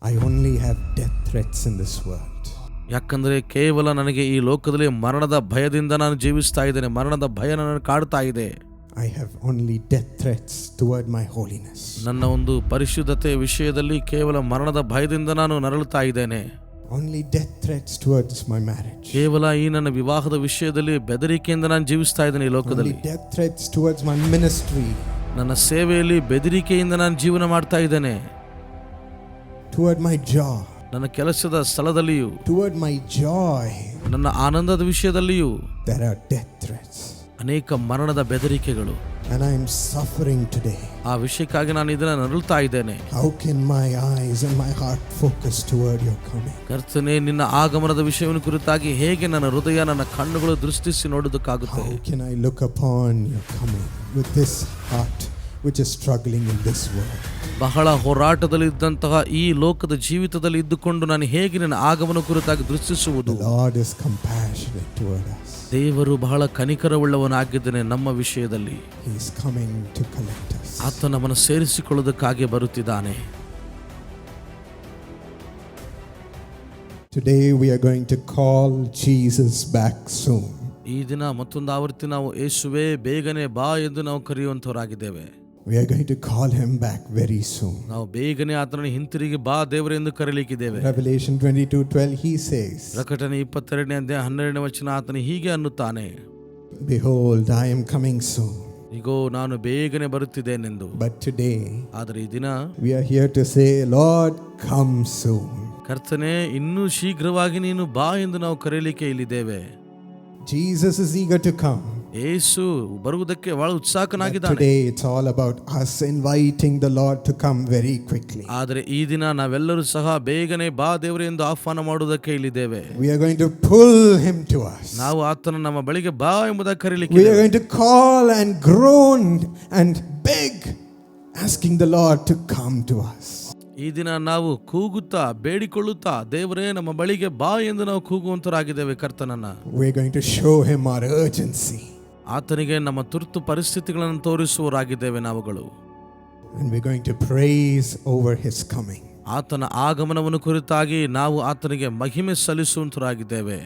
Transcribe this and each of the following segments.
I only have death threats in this world. ಯಾಕಂದರೆ ಕೇವಲ ನನಗೆ ಈ ಲೋಕದಲ್ಲಿ ಮರಣದ ಭಯದಿಂದ ನಾನು ಜೀವಿಸ್ತಾ ಇದ್ದೇನೆ. ಮರಣದ ಭಯ ನನ್ನನ್ನು ಕಾಡ್ತಾ ಇದೆ. I have only death threats toward my holiness. ನನ್ನ ಒಂದು ಪರಿಶುದ್ಧತೆ ವಿಷಯದಲ್ಲಿ ಕೇವಲ ಮರಣದ ಭಯದಿಂದ ನಾನು ನರಳುತ್ತಾ ಇದ್ದೇನೆ. Only death threats towards my marriage. ಕೇವಲ ಈ ನನ್ನ ವಿವಾಹದ ವಿಷಯದಲ್ಲಿ ಬೆದರಿಕೆಯಿಂದ ನಾನು ಜೀವಿಸ್ತಾ ಇದ್ದೇನೆ ಈ ಲೋಕದಲ್ಲಿ. Only death threats towards my ministry. ನನ್ನ ಸೇವೆಯಲ್ಲಿ ಬೆದರಿಕೆಯಿಂದ ನಾನು ಜೀವನ ಮಾಡ್ತಾ ಇದ್ದೇನೆ. Toward my job. ನನ್ನ ಕೆಲಸದ ಸ್ಥಳದಲ್ಲಿಯೂ, toward my joy, ನನ್ನ ಆನಂದದ ವಿಷಯದಲ್ಲಿಯೂ there are death threats. ಅನೇಕ ಮರಣದ ಬೆದರಿಕೆಗಳು. And I am suffering today. ಆ ವಿಷಯಕ್ಕಾಗಿ ನಾನು ಇದನ್ನ ನರಳುತ್ತಾ ಇದ್ದೇನೆ. How can my eyes and my heart focus toward your coming? ಕರ್ತನೇ, ನಿನ್ನ ಆಗಮನದ ವಿಷಯವನ್ನು ಕುರಿತಾಗಿ ಹೇಗೆ ನನ್ನ ಹೃದಯ, ನನ್ನ ಕಣ್ಣುಗಳು ದೃಷ್ಟಿಸಿ ನೋಡುವುದಕ್ಕಾಗುತ್ತೆ? How can I look upon your coming with this heart which is struggling in this world? ಬಹಳ ಹೋರಾಟದಲ್ಲಿದ್ದಂತಹ ಈ ಲೋಕದ ಜೀವಿತದಲ್ಲಿ ಇದ್ದುಕೊಂಡು ನಾನು ಹೇಗೆ ನಿನ್ನ ಆಗಮನ ಕುರಿತಾಗಿ ದೃಷ್ಟಿಸುವುದು? The Lord is compassionate toward us. ದೇವರು ಬಹಳ ಕನಿಕರವುಳ್ಳವನಾಗಿದ್ದಾನೆ ನಮ್ಮ ವಿಷಯದಲ್ಲಿ. He is coming to collect us. ಆತ ನಮ್ಮನ್ನು ಸೇರಿಸಿಕೊಳ್ಳುವುದಕ್ಕಾಗಿ ಬರುತ್ತಿದ್ದಾನೆ. Today we are going to call Jesus back soon. ಈ ದಿನ ಮತ್ತೊಂದು ಆವರ್ತಿ ನಾವು ಯೇಸುವೇ ಬೇಗನೆ ಬಾ ಎಂದು ನಾವು ಕರೆಯುವಂತವರಾಗಿದ್ದೇವೆ. We are going to call him back very soon. ನಾವು ಬೇಗನೆ ಆತನನ್ನು ಹಿಂತಿರುಗಿ ಬಾ ದೇವರೇ ಎಂದು ಕರೆಯಲಿಕ್ಕಿದ್ದೇವೆ. Revelation 22:12 he says, ಪ್ರಕಟಣೆ 22ನೇ ಅಧ್ಯಾಯ 12ನೇ ವಚನ ಆತನು ಹೀಗೆ ಅನ್ನುತ್ತಾನೆ, Behold, I am coming soon. ಇಗೋ ನಾನು ಬೇಗನೆ ಬರುತ್ತಿದ್ದೇನೆಂದು. But today, ಆದರೆ ಈ ದಿನ we are here to say, Lord, come soon. ಕರ್ತನೇ, ಇನ್ನೂ ಶೀಘ್ರವಾಗಿ ನೀನು ಬಾ ಎಂದು ನಾವು ಕರೆಯಲಿಕ್ಕೆ ಇಲ್ಲಿದ್ದೇವೆ. Jesus is eager to come. ಯೇಸು ಬರುವುದಕ್ಕೆ ಬಹಳ ಉತ್ಸಾಹನಾಗಿದ್ದಾನೆ. Today it's all about us inviting the Lord to come very quickly. ಆದರೆ ಈ ದಿನ ನಾವೆಲ್ಲರೂ ಸಹ ಬೇಗನೆ ಬಾ ದೇವರೇ ಎಂದು ಆಹ್ವಾನ ಮಾಡುವುದಕ್ಕೆ ಇಲ್ಲಿದ್ದೇವೆ. We are going to pull him to us. ನಾವು ಆತನ ನಮ್ಮ ಬಳಿಗೆ ಬಾ ಎಂಬುದಾಗಿ ಕರೆಯಲಿಕ್ಕೆ We are going to call and groan and beg, asking the Lord to come to us. ಈ ದಿನ ನಾವು ಕೂಗುತ್ತಾ ಬೇಡಿಕೊಳ್ಳುತ್ತಾ ದೇವರೇ ನಮ್ಮ ಬಳಿಗೆ ಬಾ ಎಂದು ನಾವು ಕೂಗುವಂತರಾಗಿದ್ದೇವೆ ಕರ್ತನನ್ನ. We are going to show him our urgency. ಆತನಿಗೆ ನಮ್ಮ ತುರ್ತು ಪರಿಸ್ಥಿತಿಗಳನ್ನು ತೋರಿಸುವರಾಗಿದ್ದೇವೆ ನಾವುಗಳು. And we are going to praise over his coming. ಆತನ ಆಗಮನವನ್ನು ಕುರಿತಾಗಿ ನಾವು ಆತನಿಗೆ ಮಹಿಮೆ ಸಲ್ಲಿಸುವಂತರಾಗಿದ್ದೇವೆ.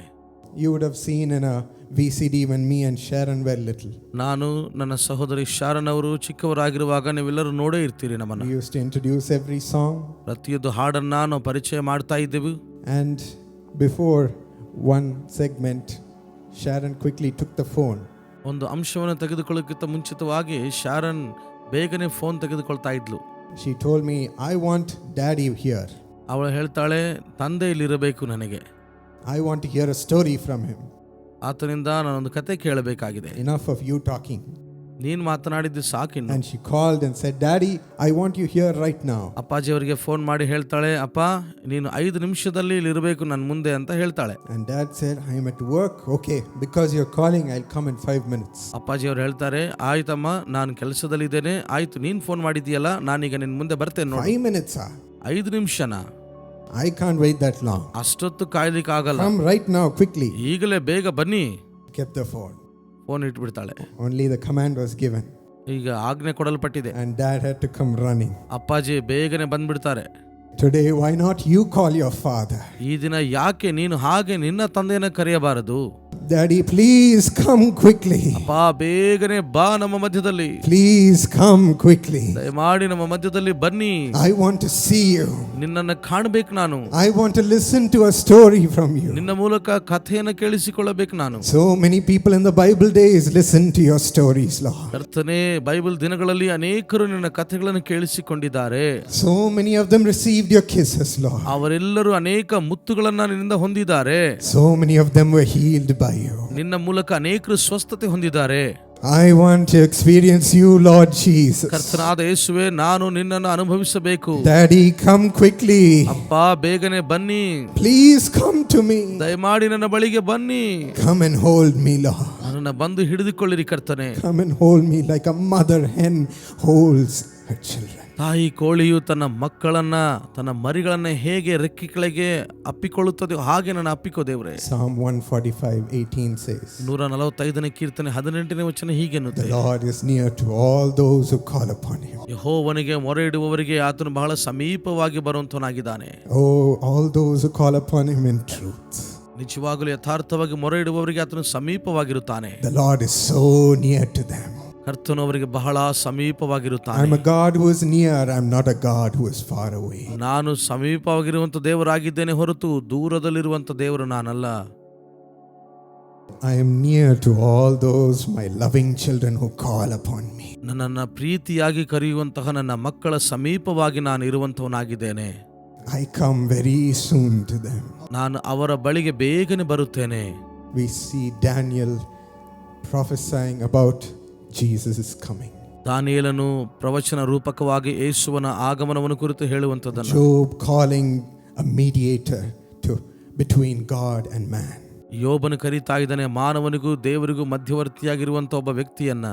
You would have seen in a VCD when me and Sharon were little. ನಾನು ನನ್ನ ಸಹೋದರಿ ಶಾರನ್ ಅವರು ಚಿಕ್ಕವರಾಗಿರುವಾಗ ನೀವೆಲ್ಲರೂ ನೋಡೇ ಇರ್ತೀರಿ ನಮ್ಮನ್ನು. We used to introduce every song. ಪ್ರತಿಯೊಂದು ಹಾಡನ್ನ ನಾವು ಪರಿಚಯ ಮಾಡ್ತಾ ಇದ್ದೆವು. And before one segment, Sharon quickly took the phone. ಒಂದು ಅಂಶವನ್ನು ತೆಗೆದುಕೊಳ್ಳೋಕ್ಕಿಂತ ಮುಂಚಿತವಾಗಿ ಶಾರನ್ ಬೇಗನೆ ಫೋನ್ ತೆಗೆದುಕೊಳ್ತಾ ಇದ್ಲು. She told me, I want daddy here. ಅವಳು ಹೇಳ್ತಾಳೆ, ತಂದೆ ಇಲ್ಲಿರಬೇಕು ನನಗೆ. I want to hear a story from him. ಆತನಿಂದ ನಾನೊಂದು ಕತೆ ಕೇಳಬೇಕಾಗಿದೆ. Enough of you talking. ನೀನು ಮಾತನಾಡಿದ್ದು ಸಾಕಿನ್ನು. And she called and said, Daddy, I want you here right now. ಅಪ್ಪಾಜಿ ಅವರಿಗೆ ಫೋನ್ ಮಾಡಿ ಹೇಳ್ತಾಳೆ, ಅಪ್ಪ ನೀನು 5 ನಿಮಿಷದಲ್ಲಿ ಇಲ್ಲಿ ಇರಬೇಕು ನನ್ನ ಮುಂದೆ ಅಂತ ಹೇಳ್ತಾಳೆ. And Dad said, I am at work. Okay, because you're calling, I'll come in 5 minutes. ಅಪ್ಪಾಜಿ ಅವರು ಹೇಳ್ತಾರೆ, ಆಯ್ತಮ್ಮ ನಾನು ಕೆಲಸದಲ್ಲಿ ಇದ್ದೇನೆ, ಆಯ್ತು ನೀನು ಫೋನ್ ಮಾಡಿದ್ದೀಯಲ್ಲ, ನಾನೀಗ ನಿನ್ನ ಮುಂದೆ ಬರ್ತೇನೆ ನೋಡಿ. 5 minutes, sir. 5 ನಿಮಿಷನಾ? I can't wait that long. ಅಷ್ಟೊತ್ತು ಕಾಯ್ಲಿಕ್ಕೆ ಆಗಲ್ಲ. Come right now, quickly. ಈಗಲೇ ಬೇಗ ಬನ್ನಿ. Kept the phone. ಫೋನ್ ಇಟ್ಬಿಡ್ತಾಳೆ. Only the command was given. ಈಗ ಆಜ್ಞೆ ಕೊಡಲ್ಪಟ್ಟಿದೆ. And Dad had to come running. ಅಪ್ಪಾಜಿ ಬೇಗನೆ ಬಂದ್ಬಿಡ್ತಾರೆ. Today, why not you call your father? ಈ ದಿನ ಯಾಕೆ ನೀನು ಹಾಗೆ ನಿನ್ನ ತಂದೆಯನ್ನು ಕರೆಯಬಾರದು? Daddy, please come quickly. ಅಪ್ಪ ಬೇಗನೆ ಬಾ ನಮ್ಮ ಮಧ್ಯದಲ್ಲಿ. Please come quickly. ದಯಮಾಡಿ ನಮ್ಮ ಮಧ್ಯದಲ್ಲಿ ಬನ್ನಿ. I want to see you. ನಿನ್ನನ್ನು ಕಾಣಬೇಕು ನಾನು. I want to listen to a story from you. ನಿನ್ನ ಮೂಲಕ ಕಥೆಯನ್ನು ಕೇಳಿಸಿಕೊಳ್ಳಬೇಕು ನಾನು. So many people in the Bible days listen to your stories, Lord. ಕರ್ತನೇ, ಬೈಬಲ್ ದಿನಗಳಲ್ಲಿ ಅನೇಕರು ನಿನ್ನ ಕಥೆಗಳನ್ನು ಕೇಳಿಸಿಕೊಂಡಿದ್ದಾರೆ. So many of them received your kisses, Lord. ಅವರೆಲ್ಲರೂ ಅನೇಕ ಮುತ್ತುಗಳನ್ನು ನಿನ್ನಿಂದ ಹೊಂದಿದ್ದಾರೆ. So many of them were healed by you. ನಿನ್ನ ಮೂಲಕ ಅನೇಕರು ಸ್ವಸ್ಥತೆ ಹೊಂದಿದ್ದಾರೆ. I want to experience you, Lord Jesus. ಕರ್ತನಾದ ಯೇಸುವೇ, ನಾನು ನಿನ್ನನ್ನು ಅನುಭವಿಸಬೇಕು. Daddy, come quickly. ಅಪ್ಪ ಬೇಗನೆ ಬನ್ನಿ. Please come to me. ದಯಮಾಡಿ ನನ್ನ ಬಳಿಗೆ ಬನ್ನಿ. Come and hold me, Lord. ನನ್ನನ್ನು ಬಂದು ಹಿಡಿದುಕೊಳ್ಳಿರಿ ಕರ್ತನೆ. Come and hold me like a mother hen holds her children. ತಾಯಿ ಕೋಳಿಯು ತನ್ನ ಮಕ್ಕಳನ್ನ, ತನ್ನ ಮರಿಗಳನ್ನ ಹೇಗೆ ರೆಕ್ಕೆಗಳಿಗೆ ಅಪ್ಪಿಕೊಳ್ಳುತ್ತದೆ ಹಾಗೆ ನನ್ನ ಅಪ್ಪಿಕೋ ದೇವ್ರೆ. Psalm 145:18 says, 145ನೇ ಕೀರ್ತನೆ 18ನೇ ವಚನ ಹೀಗೆನ್ನುತ್ತೆ, the Lord is near to all those who call upon him. ಯೆಹೋವನಿಗೆ ಮೊರೆ ಇಡುವವರಿಗೆ ಆತನು ಬಹಳ ಸಮೀಪವಾಗಿ ಬರುವಂತವನಾಗಿದ್ದಾನೆ. Oh, all those who call upon him in truth. ನಿಜವಾಗಲೂ ಯಥಾರ್ಥವಾಗಿ ಮೊರೆ ಇಡುವವರಿಗೆ ಆತನು ಸಮೀಪವಾಗಿರುತ್ತಾನೆ. The Lord is so near to them. ಕರ್ತನು ಅವರಿಗೆ ಬಹಳ ಸಮೀಪವಾಗಿರುತ್ತಾನೆ. I'm a God who is near, I'm not a God who is far away. ನಾನು ಸಮೀಪವಾಗಿರುವಂತ ದೇವರಾಗಿದ್ದೇನೆ ಹೊರತು ದೂರದಲ್ಲಿರುವಂತ ದೇವರು ನಾನಲ್ಲ. I am near to all those my loving children who call upon me. ನನ್ನನ್ನು ಪ್ರೀತಿಯಾಗಿ ಕರೆಯುವಂತಹ ನನ್ನ ಮಕ್ಕಳ ಸಮೀಪವಾಗಿ ನಾನು ಇರುವಂತವನಾಗಿದ್ದೇನೆ. I come very soon to them. ನಾನು ಅವರ ಬಳಿಗೆ ಬೇಗನೆ ಬರುತ್ತೇನೆ. We see Daniel prophesying about Jesus is coming. ದಾನಿಯೇಲನು ಪ್ರವಚನ ರೂಪಕವಾಗಿ ಯೇಸುವನ ಆಗಮನವನ್ನು ಕುರಿತು ಹೇಳುವಂತದನ್ನು, Job calling a mediator between God and man. ಯೋಬನು ಕರೀತಾ ಇದ್ದಾನೆ ಮಾನವನಿಗೂ ದೇವರಿಗೂ ಮಧ್ಯವರ್ತಿಯಾಗಿರುವಂತ ಒಬ್ಬ ವ್ಯಕ್ತಿಯನ್ನ.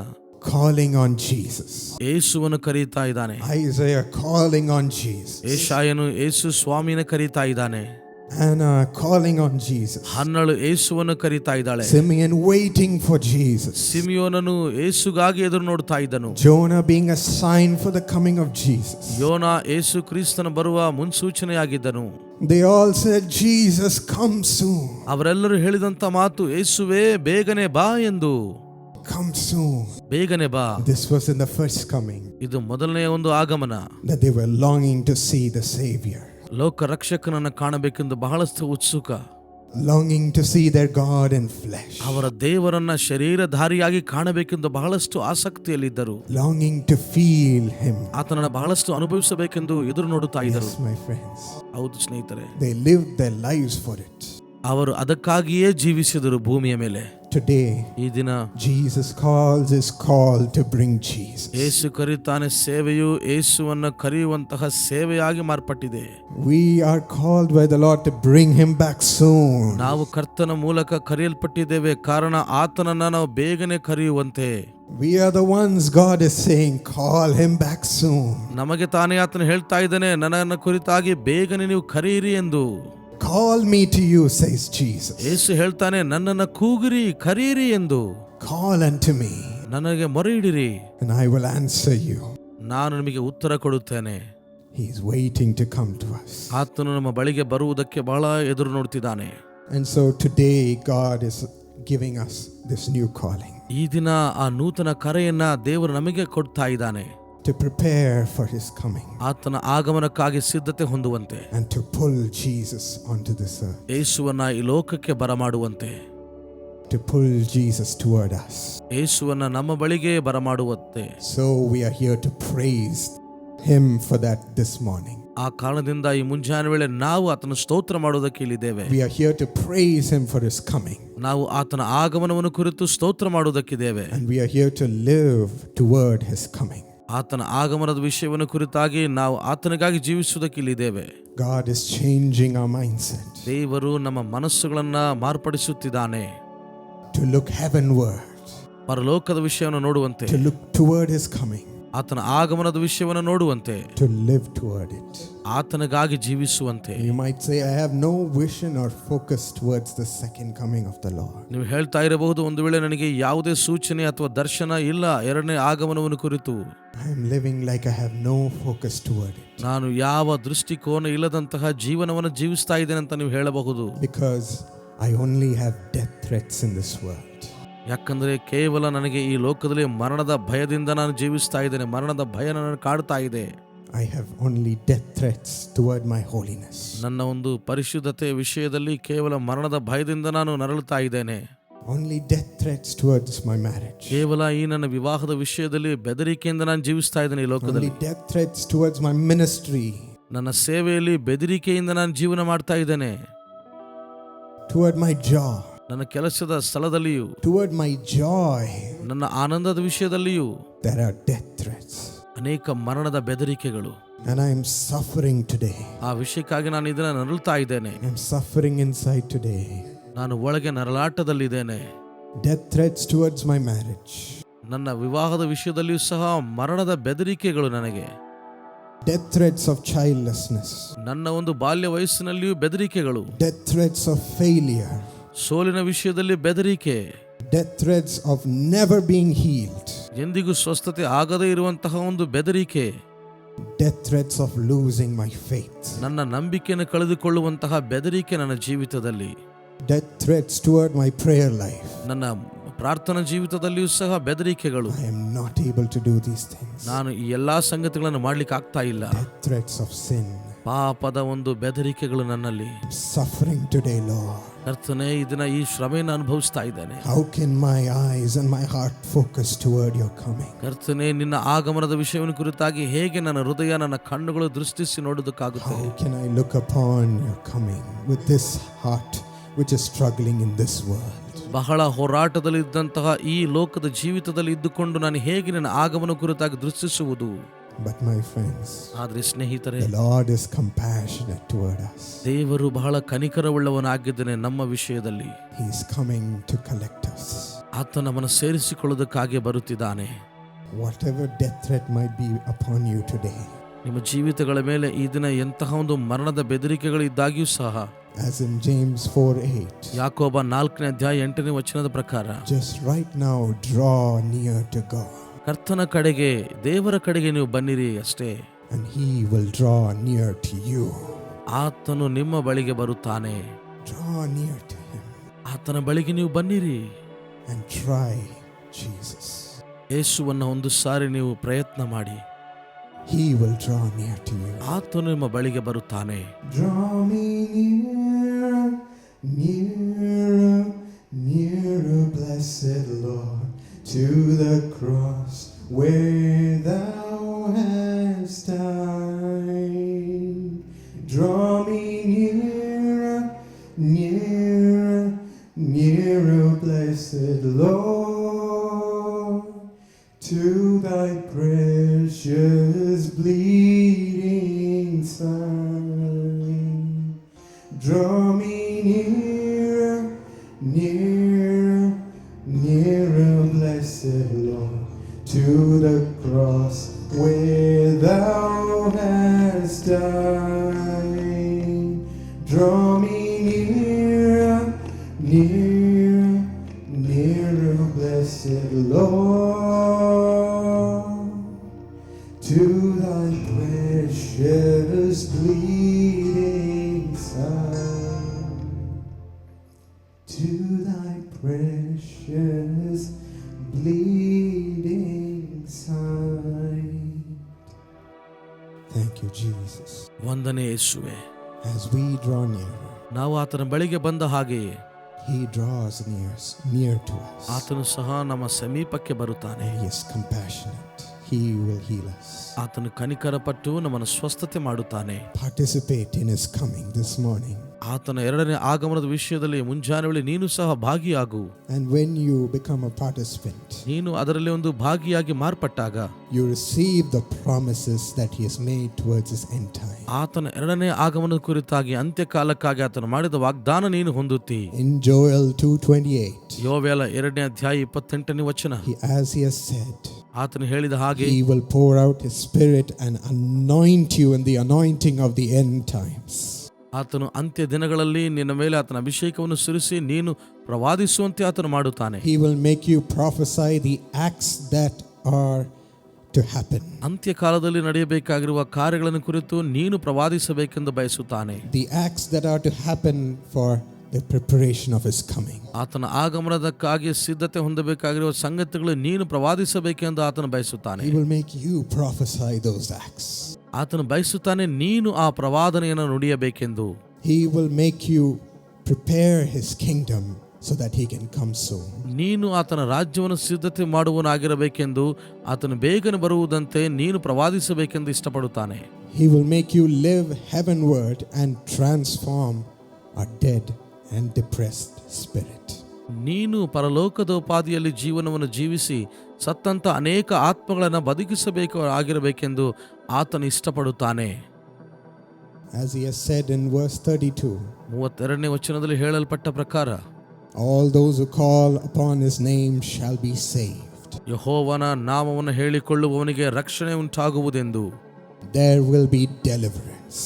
Calling on Jesus. ಯೇಸುವನ್ನು ಕರೀತಾ ಇದ್ದಾನೆ. Isaiah calling on Jesus. ಯೆಶಾಯನು ಯೇಸು ಸ್ವಾಮಿನ ಕರೀತಾ ಇದ್ದಾನೆ. Anna calling on Jesus. ಹನ್ನಳು ಯೇಸುವನ್ನು ಕರೀತಾ ಇದ್ದಾಳೆ. Simeon waiting for Jesus. ಸಿಮಿಯೋನನು ಯೇಸುಗಾಗಿ ಎದುರು ನೋಡ್ತಾ ಇದ್ದನು. Jonah being a sign for the coming of Jesus. ಯೋನ ಯೇಸು ಕ್ರಿಸ್ತನ ಬರುವ ಮುನ್ಸೂಚನೆಯಾಗಿದ್ದನು. They all said, Jesus, come soon. ಅವರೆಲ್ಲರೂ ಹೇಳಿದಂತ ಮಾತು, ಯೇಸುವೇ ಬೇಗನೆ ಬಾ ಎಂದು. Come soon. ಬೇಗನೆ ಬಾ. This was in the first coming. ಇದು ಮೊದಲನೆಯ ಒಂದು ಆಗಮನ. That they were longing to see the Savior. ಲೋಕ ರಕ್ಷಕನನ್ನು ಕಾಣಬೇಕೆಂದು ಬಹಳಷ್ಟು ಉತ್ಸುಕ. Longing to see their God in flesh. ಅವರ ದೇವರನ್ನ ಶರೀರಧಾರಿಯಾಗಿ ಕಾಣಬೇಕೆಂದು ಬಹಳಷ್ಟು ಆಸಕ್ತಿಯಲ್ಲಿದ್ದರು. Longing to feel him. ಆತನನ್ನು ಬಹಳಷ್ಟು ಅನುಭವಿಸಬೇಕೆಂದು ಎದುರು ನೋಡುತ್ತಾ ಇದ್ದರು. Yes, my friends. ಹೌದು ಸ್ನೇಹಿತರೆ, They lived their lives for it. ಅವರು ಅದಕ್ಕಾಗಿಯೇ ಜೀವಿಸಿದರು ಭೂಮಿಯ ಮೇಲೆ. Today, ಈ ದಿನ Jesus calls his call to bring Jesus. ಯೇಸು ಕರೀತಾನೆ, ಸೇವೆಯು ಯೇಸುವನ್ನು ಕರೆಯುವಂತಹ ಸೇವೆಯಾಗಿ ಮಾರ್ಪಟ್ಟಿದೆ. We are called by the Lord to bring him back soon. ನಾವು ಕರ್ತನ ಮೂಲಕ ಕರೆಯಲ್ಪಟ್ಟಿದ್ದೇವೆ, ಕಾರಣ ಆತನನ್ನ ನಾವು ಬೇಗನೆ ಕರೆಯುವಂತೆ. We are the ones God is saying, call him back soon. ನಮಗೆ ತಾನೇ ಆತನು ಹೇಳ್ತಾ ಇದ್ದಾನೆ, ನನ್ನನ್ನು ಕುರಿತಾಗಿ ಬೇಗನೆ ನೀವು ಕರೆಯಿರಿ ಎಂದು. Call me to you, says Jesus. ಯೇಸು ಹೇಳ್ತಾನೆ, ನನ್ನನ್ನು ಕೂಗಿರಿ, ಕರೆಯಿರಿ ಎಂದು. Call unto me, ನನಗೆ ಮೊರೆ ಇಡಿರಿ, and I will answer you. ನಾನು ನಿಮಗೆ ಉತ್ತರ ಕೊಡುತ್ತೇನೆ. He is waiting to come to us. ಆತನು ನಮ್ಮ ಬಳಿಗೆ ಬರುವುದಕ್ಕೆ ಬಹಳ ಎದುರು ನೋಡ್ತಿದ್ದಾನೆ. And so today God is giving us this new calling. ಈ ದಿನ ಆ ನೂತನ ಕರೆಯನ್ನ ದೇವರು ನಮಗೆ ಕೊಡ್ತಾ ಇದ್ದಾನೆ. To prepare for his coming. ಆತನ ಆಗಮನಕ್ಕಾಗಿ ಸಿದ್ಧತೆ ಹೊಂದುವಂತೆ. And to pull Jesus onto this earth. ಯೇಸುವನ್ನ ಈ ಲೋಕಕ್ಕೆ ಬರಮಾಡುವಂತೆ. To pull Jesus toward us. ಯೇಸುವನ್ನ ನಮ್ಮ ಬಳಿಗೆ ಬರಮಾಡುವಂತೆ. So we are here to praise him for that this morning. ಆ ಕಾರಣದಿಂದ ಈ ಮುಂಜಾನೆ ವೇಳೆ ನಾವು ಆತನ ಸ್ತೋತ್ರ ಮಾಡುವುದಕ್ಕೆ ಇಲ್ಲಿದ್ದೇವೆ. We are here to praise him for his coming. ನಾವು ಆತನ ಆಗಮನವನ್ನು ಕುರಿತು ಸ್ತೋತ್ರ ಮಾಡುವುದಕ್ಕಿದ್ದೇವೆ. And we are here to live toward his coming. ಆತನ ಆಗಮನದ ವಿಷಯವನ್ನು ಕುರಿತಾಗಿ ನಾವು ಆತನಿಗಾಗಿ ಜೀವಿಸುವುದಕ್ಕೆ ಇಲ್ಲಿದ್ದೇವೆ. God is changing our mindset. ದೇವರು ನಮ್ಮ ಮನಸ್ಸುಗಳನ್ನ ಮಾರ್ಪಡಿಸುತ್ತಿದ್ದಾನೆ. To look heavenward. ಪರಲೋಕದ ವಿಷಯವನ್ನು ನೋಡುವಂತೆ. To look toward his coming. ಆತನ ಆಗಮನದ ವಿಷಯವನ್ನು ನೋಡುವಂತೆ. To live toward it. ಆತನಿಗಾಗಿ ಜೀವಿಸುವಂತೆ. You might say, I have no vision or focus towards the second coming of the Lord. ನೀವು ಹೇಳ್ತಾ ಇರಬಹುದು, ಒಂದು ವೇಳೆ ನನಗೆ ಯಾವುದೇ ಸೂಚನೆ ಅಥವಾ ದರ್ಶನ ಇಲ್ಲ ಎರಡನೇ ಆಗಮನವನ್ನು ಕುರಿತು. I am living like I have no focus toward it. ನಾನು ಯಾವ ದೃಷ್ಟಿಕೋನ ಇಲ್ಲದಂತಹ ಜೀವನವನ್ನು ಜೀವಿಸ್ತಾ ಇದ್ದೇನೆ ಅಂತ ನೀವು ಹೇಳಬಹುದು. Because I only have death threats in this world. ಯಾಕಂದ್ರೆ ಕೇವಲ ನನಗೆ ಈ ಲೋಕದಲ್ಲಿ ಮರಣದ ಭಯದಿಂದ ನಾನು ಜೀವಿಸ್ತಾ ಇದ್ದೇನೆ. ಮರಣದ ಭಯ ನನ್ನನ್ನು ಕಾಡ್ತಾ ಇದೆ. I have only death threats toward my holiness. ನನ್ನ ಒಂದು ಪರಿಶುದ್ಧತೆ ವಿಷಯದಲ್ಲಿ ಕೇವಲ ಮರಣದ ಭಯದಿಂದ ನಾನು ನರಳುತ್ತಾ ಇದ್ದೇನೆ. Only death threats towards my marriage. ಕೇವಲ ಈ ನನ್ನ ವಿವಾಹದ ವಿಷಯದಲ್ಲಿ ಬೆದರಿಕೆಯಿಂದ ನಾನು ಜೀವಿಸ್ತಾ ಇದ್ದೇನೆ ಈ ಲೋಕದಲ್ಲಿ. Only death threats towards my ministry. ನನ್ನ ಸೇವೆಯಲ್ಲಿ ಬೆದರಿಕೆಯಿಂದ ನಾನು ಜೀವನ ಮಾಡ್ತಾ ಇದ್ದೇನೆ. Toward my job. ನನ್ನ ಕೆಲಸದ ಸ್ಥಳದಲ್ಲಿಯೂ, toward my joy, ನನ್ನ ಆನಂದದ ವಿಷಯದಲ್ಲಿಯೂ there are death threats. ಅನೇಕ ಮರಣದ ಬೆದರಿಕೆಗಳು. And I am suffering today. ಆ ವಿಷಯಕ್ಕಾಗಿ ನಾನು ಇದನ್ನ ನರಳುತ್ತಾ ಇದ್ದೇನೆ. I am suffering inside today. ನಾನು ಒಳಗೆ ನರಳಾಟದಲ್ಲಿದ್ದೇನೆ. Death threats towards my marriage. ನನ್ನ ವಿವಾಹದ ವಿಷಯದಲ್ಲಿಯೂ ಸಹ ಮರಣದ ಬೆದರಿಕೆಗಳು ನನಗೆ. death threats of childlessness, ನನ್ನ ಒಂದು ಬಾಲ್ಯ ವಯಸ್ಸಿನಲ್ಲಿಯೂ ಬೆದರಿಕೆಗಳು, death threats of failure, ಸೋಲಿನ ವಿಷಯದಲ್ಲಿ ಬೆದರಿಕೆ, death threats of never being healed, ಎಂದಿಗೂ ಸ್ವಸ್ಥತೆ ಆಗದೇ ಇರುವಂತಹ ಒಂದು ಬೆದರಿಕೆ, death threats of losing my faith, ನನ್ನ ನಂಬಿಕೆಯನ್ನು ಕಳೆದುಕೊಳ್ಳುವಂತಹ ಬೆದರಿಕೆ ನನ್ನ ಜೀವಿತದಲ್ಲಿ, death threats toward my prayer life. ನನ್ನ ಪ್ರಾರ್ಥನಾ ಜೀವಿತದಲ್ಲಿಯೂ ಸಹ ಬೆದರಿಕೆಗಳು. I am not able to do these things. ನಾನು ಈ ಎಲ್ಲಾ ಸಂಗತಿಗಳನ್ನು ಮಾಡ್ಲಿಕ್ಕೆ ಆಗ್ತಾ ಇಲ್ಲ. Death threats of sin, ಪಾಪದ ಒಂದು ಬೆದರಿಕೆಗಳು ನನ್ನಲ್ಲಿ. suffering today, Lord. ಕರ್ತನೇ, ಇದನ್ನ ಈ ಶ್ರಮೆಯನ್ನು ಅನುಭವಿಸ್ತಾ ಇದ್ದೇನೆ. How can my eyes and my heart focus toward your coming? ಕರ್ತನೇ, ನಿನ್ನ ಆಗಮನದ ವಿಷಯವನ್ನು ಕುರಿತಾಗಿ ಹೇಗೆ ನನ್ನ ಹೃದಯ, ನನ್ನ ಕಣ್ಣುಗಳು ದೃಷ್ಟಿಸಿ ನೋಡೋದಕ್ಕಾಗುತ್ತೆ? How can I look upon your coming with this heart which is struggling in this world? ಬಹಳ ಹೋರಾಟದಲ್ಲಿದ್ದಂತಹ ಈ ಲೋಕದ ಜೀವಿತದಲ್ಲಿ ಇದ್ದುಕೊಂಡು ನಾನು ಹೇಗೆ ನನ್ನ ಆಗಮನ ಕುರಿತಾಗಿ ದೃಷ್ಟಿಸುವುದು? But my friends, ಆದ್ರೆ ಸ್ನೇಹಿತರೆ, the Lord is compassionate toward us. ದೇವರು ಬಹಳ ಕನಿಕರವುಳ್ಳವನಾಗಿದ್ದಾನೆ ನಮ್ಮ ವಿಷಯದಲ್ಲಿ. He is coming to collect us. ಆತ ನಮ್ಮನ್ನು ಸೇರಿಸಿಕೊಳ್ಳುವುದಕ್ಕಾಗಿ ಬರುತ್ತಿದ್ದಾನೆ. Whatever death threat might be upon you today, ನಿಮ್ಮ ಜೀವಿತಗಳ ಮೇಲೆ ಈ ದಿನ ಎಂತಹ ಒಂದು ಮರಣದ ಬೆದರಿಕೆಗಳು ಇದ್ದಾಗ್ಯೂ ಸಹ, as in James 4:8, ಯಾಕೋಬ 4ನೇ ಅಧ್ಯಾಯ 8ನೇ ವಚನದ ಪ್ರಕಾರ, just right now draw near to God, ಕರ್ತನ ಕಡೆಗೆ, ದೇವರ ಕಡೆಗೆ ನೀವು ಬನ್ನಿರಿ ಅಷ್ಟೇ, and He will draw near to you. ಆತನು ನಿಮ್ಮ ಬಳಿಗೆ ಬರುತ್ತಾನೆ. Draw near to Him ಆತನ ಬಳಿಗೆ ನೀವು ಬನ್ನಿರಿ and try Jesus. ಯೇಸುವನ್ನ ಒಂದು ಸಾರಿ ನೀವು ಪ್ರಯತ್ನ ಮಾಡಿ. He will draw near to you. ಆತನು ನಿಮ್ಮ ಬಳಿಗೆ ಬರುತ್ತಾನೆ. Draw me nearer, nearer, nearer, blessed Lord, to the cross where thou hast died. Draw me nearer, nearer, nearer, blessed Lord, to thy precious bleeding side. Draw me nearer, nearer, nearer, blessed Lord, to the cross where thou hast died. Draw me nearer, nearer, nearer, blessed Lord, to thy precious bleeding side, to thy precious bleeding side. Thank you, Jesus. ವಂದನೆ ಯೇಸುವೆ. As we draw near, ನಾವು ಆತನ ಬಳಿಗೆ ಬಂದ ಹಾಗೆಯೇ He draws near to us. ಆತನು ಸಹ ನಮ್ಮ ಸಮೀಪಕ್ಕೆ ಬರುತ್ತಾನೆ. He is compassionate. He will heal us. ಆತನು ಕನಿಕರಪಟ್ಟು ನಮ್ಮನ್ನು ಸ್ವಸ್ಥತೆ ಮಾಡುತ್ತಾನೆ. Participate in His coming this morning. ಆತನ 2ನೇ ಆಗಮನದ ವಿಷಯದಲ್ಲಿ ಮುಂಜಾನೆ ವೇಳೆ ನೀನು ಸಹ ಭಾಗಿಯಾಗು. And when you become a participant, ನೀನು ಅದರಲ್ಲಿ ಒಂದು ಭಾಗಿಯಾಗಿ ಮಾರ್ಪಟ್ಟಾಗ you receive the promises that He has made towards His end time. ಆತನ 2ನೇ ಆಗಮನದ ಕುರಿತಾಗಿ, ಅಂತ್ಯಕಾಲಕ್ಕಾಗಿ ಆತನು ಮಾಡಿದ ವಾಗ್ದಾನ ನೀನು ಹೊಂದುತ್ತಿ. In Joel 2:28, ಯೋವೇಲ 2ನೇ ಅಧ್ಯಾಯ 28ನೇ ವಚನ, as He has said, ಆತನು ಹೇಳಿದ ಹಾಗೆ He will pour out His Spirit and anoint you in the anointing of the end times. ಆತನು ಅಂತ್ಯ ದಿನಗಳಲ್ಲಿ ನಿನ್ನ ಮೇಲೆ ಆತನ ಅಭಿಷೇಕವನ್ನು ಸುರಿಸಿ ನೀನು ಪ್ರವಾದಿಸುವಂತೆ ಆತನು ಮಾಡುತ್ತಾನೆ. He will make you prophesy the acts that are to happen. ಅಂತ್ಯಕಾಲದಲ್ಲಿ ನಡೆಯಬೇಕಾಗಿರುವ ಕಾರ್ಯಗಳನ್ನು ಕುರಿತು ನೀನು ಪ್ರವಾದಿಸಬೇಕೆಂದು ಬಯಸುತ್ತಾನೆ. The acts that are to happen for the preparation of His coming. ಆತನ ಆಗಮನದಕ್ಕಾಗಿ ಸಿದ್ಧತೆ ಹೊಂದಬೇಕಾಗಿರುವ ಸಂಗತಿಗಳು ನೀನು ಪ್ರವಾದಿಸಬೇಕೆಂದು ಆತನು ಬಯಸುತ್ತಾನೆ. He will make you prophesy those acts. ಆತನು ಬಯಸುತ್ತಾನೆ ನೀನು ಆ ಪ್ರವಾದನೆಯನ್ನು ನುಡಿಯಬೇಕೆಂದು. He will make you prepare His kingdom so that He can come soon. ನೀನು ಆತನ ರಾಜ್ಯವನ್ನು ಸಿದ್ಧತೆ ಮಾಡುವನಾಗಿರಬೇಕೆಂದು, ಆತನು ಬೇಗನೆ ಬರುವುದಂತೆ ನೀನು ಪ್ರವಾದಿಸಬೇಕೆಂದು ಇಷ್ಟಪಡುತ್ತಾನೆ. He will make you live heavenward and transform a dead and depressed spirit. ನೀನು ಪರಲೋಕದ ಉಪಾಧಿಯಲ್ಲಿ ಜೀವನವನ್ನು ಜೀವಿಸಿ ಸತ್ತಂತ ಅನೇಕ ಆತ್ಮಗಳನ್ನು ಬದುಕಿಸಬೇಕು ಆಗಿರಬೇಕೆಂದು ಆತನು ಇಷ್ಟಪಡುತ್ತಾನೆ. As He has said in verse 32, 32ನೇ ವಚನದಲ್ಲಿ ಹೇಳಲ್ಪಟ್ಟ ಪ್ರಕಾರ, all those who call upon His name shall be saved. ಯೆಹೋವನ ನಾಮವನ್ನು ಹೇಳಿಕೊಳ್ಳುವವನಿಗೆ ರಕ್ಷಣೆ ಉಂಟಾಗುವುದೆಂದು. there will be deliverance.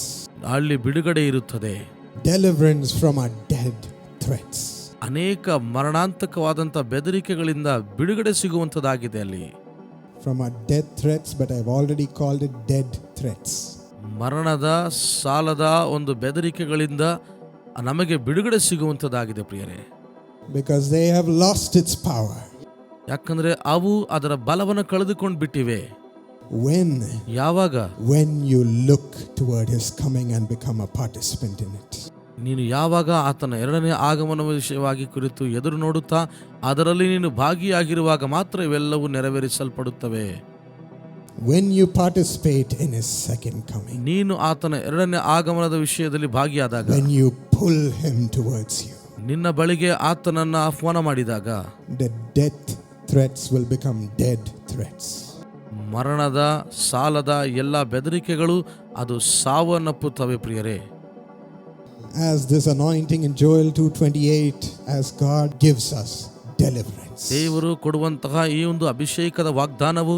ಅಲ್ಲಿ ಬಿಡುಗಡೆ ಇರುತ್ತದೆ. Deliverance from our dead threats. ಅನೇಕ ಮರಣಾಂತಕವಾದಂಥ ಬೆದರಿಕೆಗಳಿಂದ ಬಿಡುಗಡೆ ಸಿಗುವಂಥದ್ದಾಗಿದೆ ಅಲ್ಲಿ. From our dead threats, but I've already called it dead threats. ಮರಣದ ಸಾಲದ ಒಂದು ಬೆದರಿಕೆಗಳಿಂದ ನಮಗೆ ಬಿಡುಗಡೆ ಸಿಗುವಂಥದ್ದಾಗಿದೆ ಪ್ರಿಯರೇ. Because they have lost its power. ಯಾಕಂದ್ರೆ ಅವು ಅದರ ಬಲವನ್ನು ಕಳೆದುಕೊಂಡು ಬಿಟ್ಟಿವೆ. ಯಾವಾಗ? When you look toward his coming and become a participant in it. ನೀನು ಯಾವಾಗ ಆತನ ಎರಡನೇ ಆಗಮನ ವಿಷಯವಾಗಿ ಕುರಿತು ಎದುರು ನೋಡುತ್ತಾ ಅದರಲ್ಲಿ ನೀನು ಭಾಗಿಯಾಗಿರುವಾಗ ಮಾತ್ರ ಇವೆಲ್ಲವೂ ನೆರವೇರಿಸಲ್ಪಡುತ್ತವೆ. When you participate in his second coming. ನೀನು ಆತನ ಎರಡನೇ ಆಗಮನದ ವಿಷಯದಲ್ಲಿ ಭಾಗಿಯಾದಾಗ. When you pull him towards you. ನಿನ್ನ ಬಳಿಗೆ ಆತನನ್ನು ಆಹ್ವಾನ ಮಾಡಿದಾಗ. The death threats will become dead threats. ಮರಣದ ಸಾಲದ ಎಲ್ಲ ಬೆದರಿಕೆಗಳು ಅದು ಸಾವನ್ನಪ್ಪುತ್ತವೆ ಪ್ರಿಯರೇ. As this anointing in Joel 2:28, as God gives us deliverance. ದೇವರು ಕೊಡುವಂತಹ ಈ ಒಂದು ಅಭಿಷೇಕದ ವಾಗ್ದಾನವು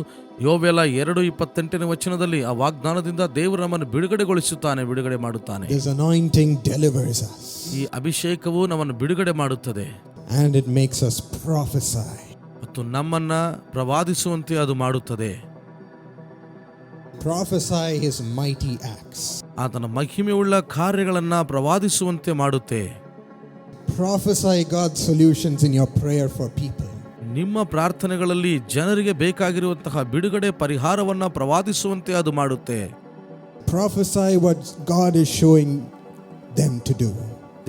ಯೋವೇಲ 2:28ನೇ ವಚನದಲ್ಲಿ ಆ ವಾಗ್ದಾನದಿಂದ ದೇವರು ನಮ್ಮನ್ನು ಬಿಡುಗಡೆಗೊಳಿಸುತ್ತಾನೆ, ಬಿಡುಗಡೆ ಮಾಡುತ್ತಾನೆ. This anointing delivers us. ಈ ಅಭಿಷೇಕವು ನಮ್ಮನ್ನು ಬಿಡುಗಡೆ ಮಾಡುತ್ತದೆ. And it makes us prophesy. ಮತ್ತು ನಮ್ಮನ್ನ ಪ್ರವಾದಿಸುವಂತೆ ಅದು ಮಾಡುತ್ತದೆ. Prophesy his mighty acts. ಆತನ ಮಹಿಮೆಯುಳ್ಳ ಕಾರ್ಯಗಳನ್ನ ಪ್ರವಾದಿಸುವಂತೆ ಮಾಡುತ್ತೆ. Prophesy God's solutions in your prayer for people. ನಿಮ್ಮ ಪ್ರಾರ್ಥನೆಗಳಲ್ಲಿ ಜನರಿಗೆ ಬೇಕಾಗಿರುವಂತಹ ಬಿಡುಗಡೆ ಪರಿಹಾರವನ್ನ ಪ್ರವಾದಿಸುವಂತೆ ಅದು ಮಾಡುತ್ತೆ. Prophesy what God is showing them to do.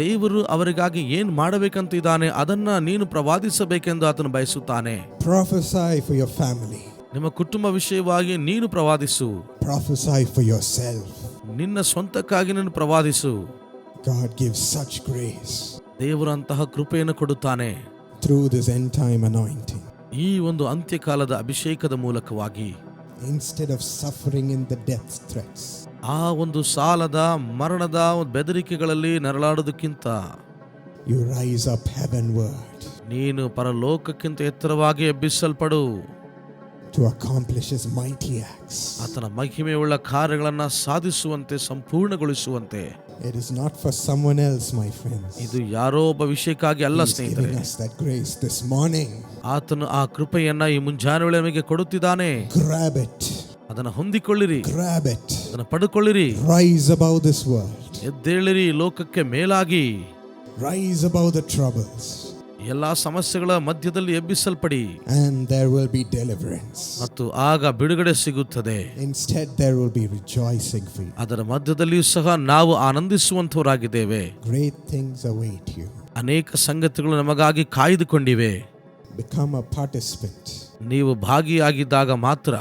ದೇವರು ಅವರಿಗಾಗಿ ಏನು ಮಾಡಬೇಕಂತ ಇದ್ದಾನೆ ಅದನ್ನ ನೀನು ಪ್ರವಾದಿಸಬೇಕೆಂದು ಆತನು ಬಯಸುತ್ತಾನೆ. Prophesy for your family. ನಿಮ್ಮ ಕುಟುಂಬ ವಿಷಯವಾಗಿ ನೀನು ಪ್ರವಾದಿಸು. Prophesy for yourself. ನಿನ್ನ ಸ್ವಂತಕ್ಕಾಗಿ ನೀನು ಪ್ರವಾದಿಸು. God gives such grace. ದೇವರು ಅಂತಹ ಕೃಪೆಯನ್ನು ಕೊಡುತ್ತಾನೆ. Through this end time anointing. ಈ ಒಂದು ಅಂತ್ಯಕಾಲದ ಅಭಿಷೇಕದ ಮೂಲಕವಾಗಿ. Instead of suffering in the death threats. ಆ ಒಂದು ಸಾಲದ ಮರಣದ ಬೆದರಿಕೆಗಳಲ್ಲಿ ನರಳಾಡೋದಕ್ಕಿಂತ you rise up heavenward. ನೀನು ಪರಲೋಕಕ್ಕಿಂತ ಎತ್ತರವಾಗಿ ಎಬ್ಬಿಸಲ್ಪಡು. To accomplish his mighty acts. ಆತನ ಮಹಿಮೆಯುಳ್ಳ ಕಾರ್ಯಗಳನ್ನು ಸಾಧಿಸುವಂತೆ ಸಂಪೂರ್ಣಗೊಳಿಸುವಂತೆ. It is not for someone else, my friends. ಇದು ಯಾರೋ ಒಬ್ಬ ವಿಷಯಕ್ಕಾಗಿ ಅಲ್ಲ ಸ್ನೇಹಿತರೆ. He is giving us that grace this morning. ಆತನು ಆ ಕೃಪೆಯನ್ನ ಈ ಮುಂಜಾನೆ ವೇಳೆ ನಮಗೆ ಕೊಡುತ್ತಿದ್ದಾನೆ. Grab it. ಅದನ್ನು ಹೊಂದಿಕೊಳ್ಳಿರಿ. Grab it. ಅದನ್ನು ಪಡೆದುಕೊಳ್ಳಿರಿ. Rise above this world. ಎದ್ದೇಳಿರಿ ಲೋಕಕ್ಕೆ ಮೇಲಾಗಿ. Rise above the troubles. ಎಲ್ಲಾ ಸಮಸ್ಯೆಗಳ ಮಧ್ಯದಲ್ಲಿ ಎಬ್ಬಿಸಲ್ಪಡಿ. And there will be deliverance. ಮತ್ತು ಆಗ ಬಿಡುಗಡೆ ಸಿಗುತ್ತದೆ. Instead there will be rejoicing for you. ಅದರ ಮಧ್ಯದಲ್ಲಿಯೂ ಸಹ ನಾವು ಆನಂದಿಸುವಂತವರಾಗಿದ್ದೇವೆ. Great things await you. ಅನೇಕ ಸಂಗತಿಗಳು ನಮಗಾಗಿ ಕಾಯ್ದುಕೊಂಡಿವೆ. Become a participant. ನೀವು ಭಾಗಿಯಾಗಿದ್ದಾಗ ಮಾತ್ರ.